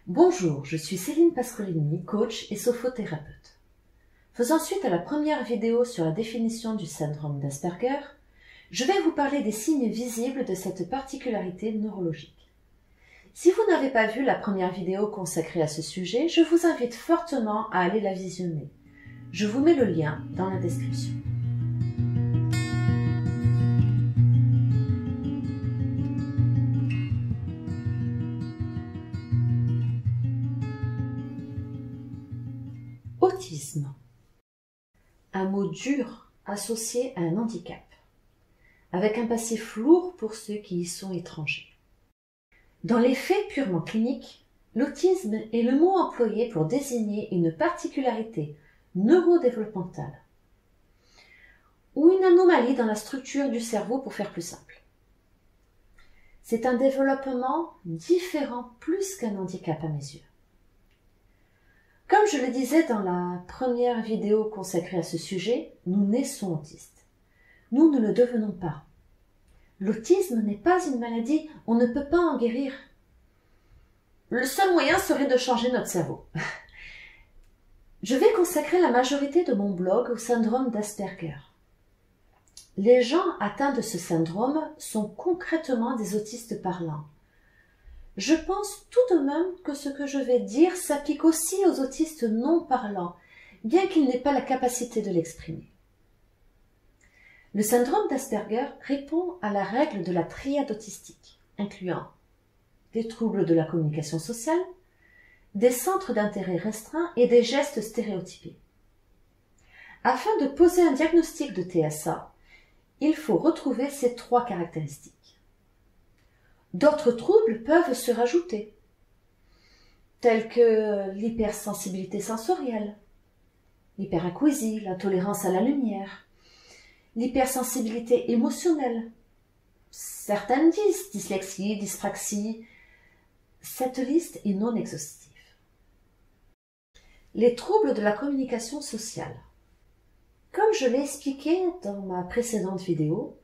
Bonjour, je suis Céline Pascolini, coach et sophrothérapeute. Faisant suite à la première vidéo sur la définition du syndrome d'Asperger, je vais vous parler des signes visibles de cette particularité neurologique. Si vous n'avez pas vu la première vidéo consacrée à ce sujet, je vous invite fortement à aller la visionner. Je vous mets le lien dans la description. Autisme. Un mot dur associé à un handicap, avec un passif lourd pour ceux qui y sont étrangers. Dans les faits purement cliniques, l'autisme est le mot employé pour désigner une particularité neurodéveloppementale ou une anomalie dans la structure du cerveau pour faire plus simple. C'est un développement différent plus qu'un handicap à mes yeux. Comme je le disais dans la première vidéo consacrée à ce sujet, nous naissons autistes. Nous ne le devenons pas. L'autisme n'est pas une maladie, on ne peut pas en guérir. Le seul moyen serait de changer notre cerveau. Je vais consacrer la majorité de mon blog au syndrome d'Asperger. Les gens atteints de ce syndrome sont concrètement des autistes parlants. Je pense tout de même que ce que je vais dire s'applique aussi aux autistes non parlants, bien qu'ils n'aient pas la capacité de l'exprimer. Le syndrome d'Asperger répond à la règle de la triade autistique, incluant des troubles de la communication sociale, des centres d'intérêt restreints et des gestes stéréotypés. Afin de poser un diagnostic de TSA, il faut retrouver ces trois caractéristiques. D'autres troubles peuvent se rajouter, tels que l'hypersensibilité sensorielle, l'hyperacousie, l'intolérance à la lumière, l'hypersensibilité émotionnelle. Certaines disent dyslexie, dyspraxie. Cette liste est non exhaustive. Les troubles de la communication sociale. Comme je l'ai expliqué dans ma précédente vidéo,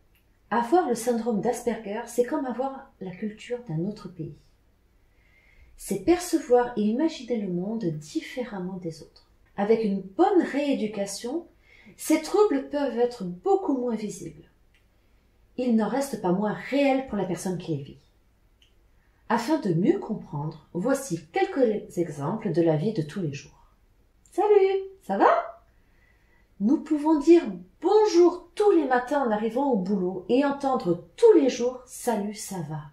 avoir le syndrome d'Asperger, c'est comme avoir la culture d'un autre pays. C'est percevoir et imaginer le monde différemment des autres. Avec une bonne rééducation, ces troubles peuvent être beaucoup moins visibles. Ils n'en restent pas moins réels pour la personne qui les vit. Afin de mieux comprendre, voici quelques exemples de la vie de tous les jours. Salut, ça va ? Nous pouvons dire bonjour tous les matins en arrivant au boulot et entendre tous les jours « Salut, ça va ».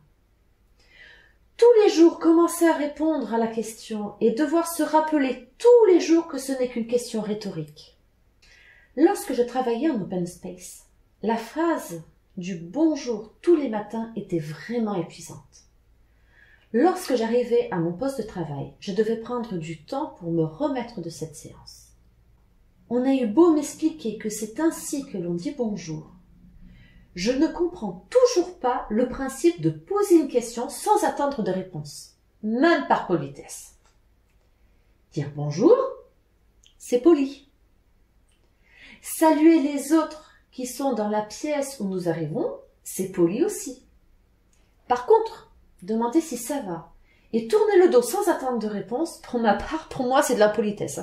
Tous les jours commencer à répondre à la question et devoir se rappeler tous les jours que ce n'est qu'une question rhétorique. Lorsque je travaillais en open space, la phrase du bonjour tous les matins était vraiment épuisante. Lorsque j'arrivais à mon poste de travail, je devais prendre du temps pour me remettre de cette séance. On a eu beau m'expliquer que c'est ainsi que l'on dit bonjour. Je ne comprends toujours pas le principe de poser une question sans attendre de réponse, même par politesse. Dire bonjour, c'est poli. Saluer les autres qui sont dans la pièce où nous arrivons, c'est poli aussi. Par contre, demander si ça va et tourner le dos sans attendre de réponse, pour ma part, pour moi, c'est de l'impolitesse.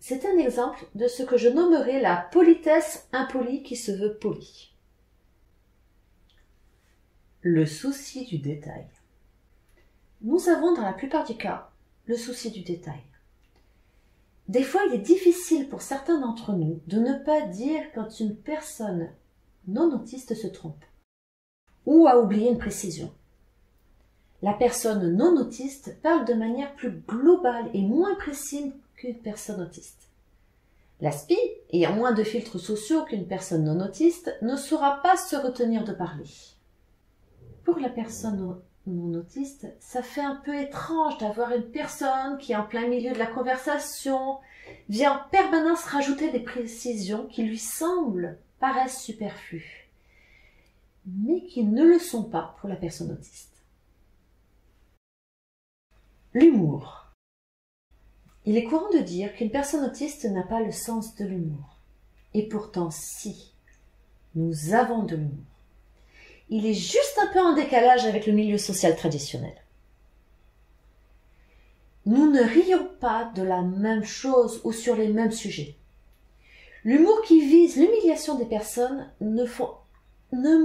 C'est un exemple de ce que je nommerais la politesse impolie qui se veut polie. Le souci du détail. Nous avons dans la plupart des cas le souci du détail. Des fois, il est difficile pour certains d'entre nous de ne pas dire quand une personne non autiste se trompe ou a oublié une précision. La personne non autiste parle de manière plus globale et moins précise qu'une personne autiste. La SPI, ayant moins de filtres sociaux qu'une personne non autiste, ne saura pas se retenir de parler. Pour la personne non autiste, ça fait un peu étrange d'avoir une personne qui, en plein milieu de la conversation, vient en permanence rajouter des précisions qui lui semblent paraissent superflues, mais qui ne le sont pas pour la personne autiste. L'humour. Il est courant de dire qu'une personne autiste n'a pas le sens de l'humour. Et pourtant, si, nous avons de l'humour. Il est juste un peu en décalage avec le milieu social traditionnel. nous ne rions pas de la même chose ou sur les mêmes sujets. L'humour qui vise l'humiliation des personnes ne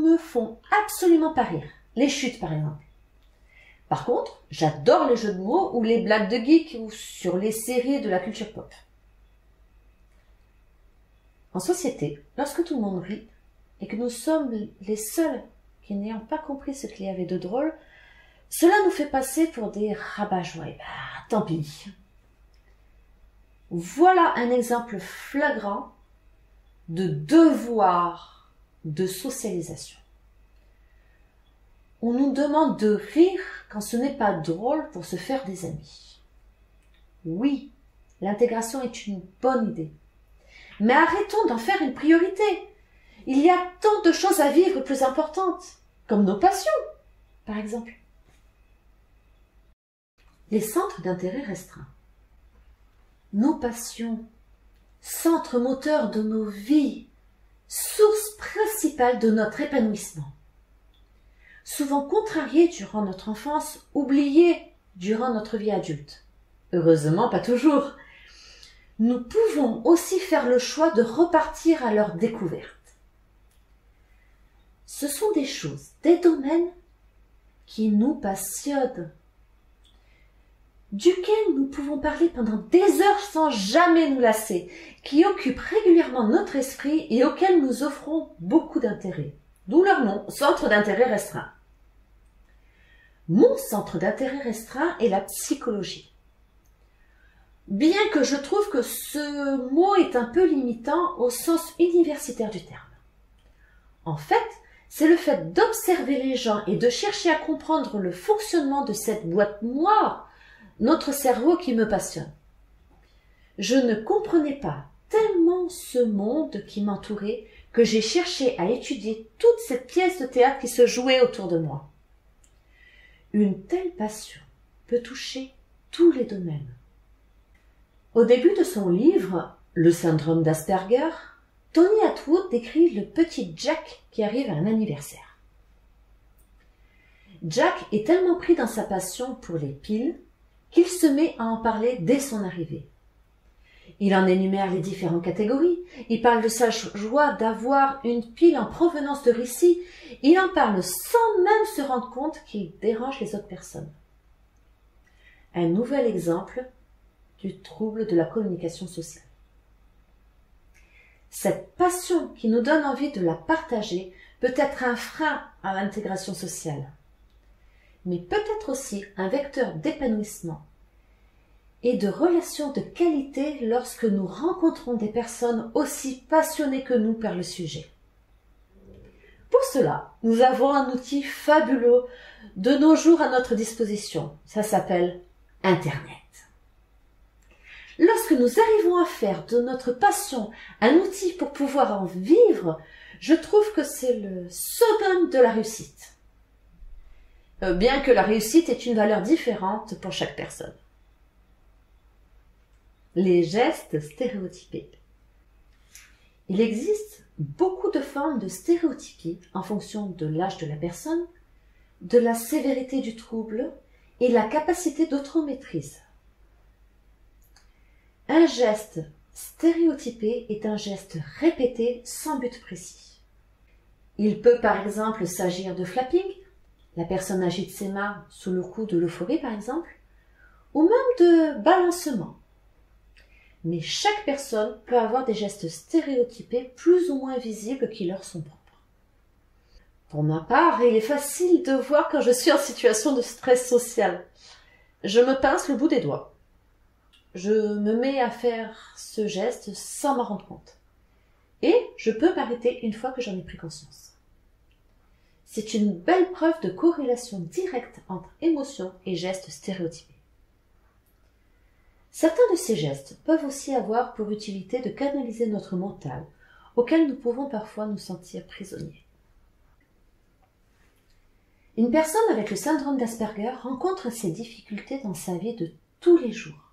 me font absolument pas rire. Les chutes, par exemple. Par contre, j'adore les jeux de mots ou les blagues de geek ou sur les séries de la culture pop. En société, lorsque tout le monde rit et que nous sommes les seuls qui n'ayant pas compris ce qu'il y avait de drôle, cela nous fait passer pour des rabat-joie. Tant pis. Voilà un exemple flagrant de devoir de socialisation. On nous demande de rire quand ce n'est pas drôle pour se faire des amis. Oui, l'intégration est une bonne idée. Mais arrêtons d'en faire une priorité. Il y a tant de choses à vivre plus importantes, comme nos passions, par exemple. Les centres d'intérêt restreints. Nos passions, centre moteur de nos vies, source principale de notre épanouissement. Souvent contrariés durant notre enfance, oubliés durant notre vie adulte. Heureusement, pas toujours. Nous pouvons aussi faire le choix de repartir à leur découverte. Ce sont des choses, des domaines qui nous passionnent, duquel nous pouvons parler pendant des heures sans jamais nous lasser, qui occupent régulièrement notre esprit et auxquels nous offrons beaucoup d'intérêt. D'où leur nom, centre d'intérêt restreint. Mon centre d'intérêt restreint est la psychologie. Bien que je trouve que ce mot est un peu limitant au sens universitaire du terme. En fait, c'est le fait d'observer les gens et de chercher à comprendre le fonctionnement de cette boîte noire, notre cerveau, qui me passionne. Je ne comprenais pas tellement ce monde qui m'entourait que j'ai cherché à étudier toute cette pièce de théâtre qui se jouait autour de moi. Une telle passion peut toucher tous les domaines. Au début de son livre « Le syndrome d'Asperger », Tony Attwood décrit le petit Jack qui arrive à un anniversaire. Jack est tellement pris dans sa passion pour les piles qu'il se met à en parler dès son arrivée. Il en énumère les différentes catégories, il parle de sa joie d'avoir une pile en provenance de Russie, il en parle sans même se rendre compte qu'il dérange les autres personnes. Un nouvel exemple du trouble de la communication sociale. Cette passion qui nous donne envie de la partager peut être un frein à l'intégration sociale, mais peut être aussi un vecteur d'épanouissement et de relations de qualité lorsque nous rencontrons des personnes aussi passionnées que nous par le sujet. Pour cela, nous avons un outil fabuleux de nos jours à notre disposition. Ça s'appelle Internet. Lorsque nous arrivons à faire de notre passion un outil pour pouvoir en vivre, je trouve que c'est le summum de la réussite. Bien que la réussite ait une valeur différente pour chaque personne. Les gestes stéréotypés. Il existe beaucoup de formes de stéréotypie en fonction de l'âge de la personne, de la sévérité du trouble et la capacité d'automaîtrise. Un geste stéréotypé est un geste répété sans but précis. Il peut par exemple s'agir de flapping, la personne agite ses mains sous le coup de l'euphorie par exemple, ou même de balancement. Mais chaque personne peut avoir des gestes stéréotypés plus ou moins visibles qui leur sont propres. Pour ma part, il est facile de voir quand je suis en situation de stress social. Je me pince le bout des doigts. Je me mets à faire ce geste sans m'en rendre compte. Et je peux m'arrêter une fois que j'en ai pris conscience. C'est une belle preuve de corrélation directe entre émotion et gestes stéréotypés. Certains de ces gestes peuvent aussi avoir pour utilité de canaliser notre mental, auquel nous pouvons parfois nous sentir prisonniers. Une personne avec le syndrome d'Asperger rencontre ces difficultés dans sa vie de tous les jours,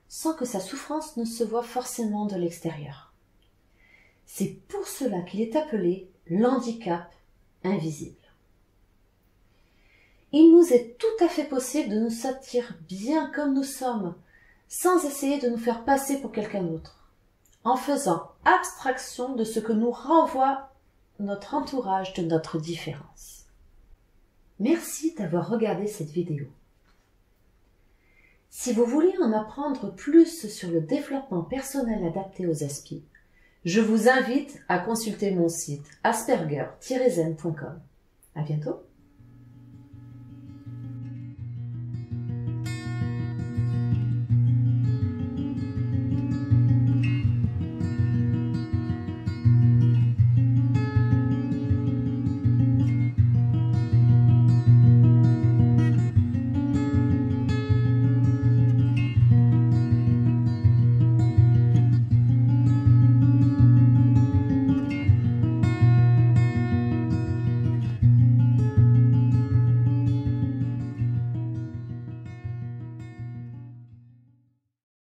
sans que sa souffrance ne se voie forcément de l'extérieur. C'est pour cela qu'il est appelé l'handicap invisible. Il nous est tout à fait possible de nous sentir bien comme nous sommes, sans essayer de nous faire passer pour quelqu'un d'autre, en faisant abstraction de ce que nous renvoie notre entourage de notre différence. Merci d'avoir regardé cette vidéo. Si vous voulez en apprendre plus sur le développement personnel adapté aux Aspi, je vous invite à consulter mon site asperger-zen.com. À bientôt!